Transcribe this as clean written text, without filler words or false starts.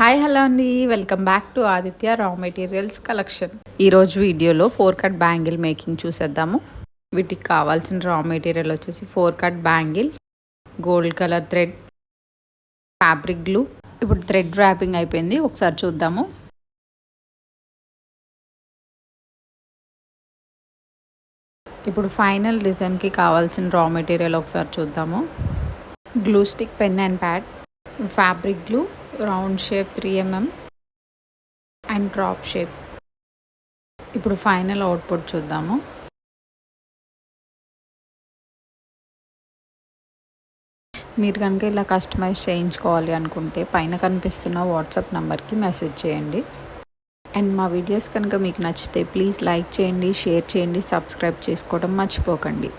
Hi hello అండి, welcome back to Aditya రా materials collection. ఈరోజు వీడియోలో 4 కట్ బ్యాంగిల్ మేకింగ్ చూసేద్దాము. వీటికి కావాల్సిన రా మెటీరియల్ వచ్చేసి 4 cut bangle, gold colour thread, fabric glue. ఇప్పుడు థ్రెడ్ ర్యాపింగ్ అయిపోయింది, ఒకసారి చూద్దాము. ఇప్పుడు ఫైనల్ డిజైన్కి కావాల్సిన రా మెటీరియల్ ఒకసారి చూద్దాము. Glue stick, pen and pad, fabric glue, round shape 3 mm and drop shape. ఇప్పుడు ఫైనల్ అవుట్పుట్ చూద్దాము. మీరు కనుక ఇలా కస్టమైజ్ చేయించుకోవాలి అనుకుంటే పైన కనిపిస్తున్న వాట్సాప్ నెంబర్కి మెసేజ్ చేయండి. అండ్ మా వీడియోస్ కనుక మీకు నచ్చితే ప్లీజ్ లైక్ చేయండి, షేర్ చేయండి, సబ్స్క్రైబ్ చేసుకోవడం మర్చిపోకండి.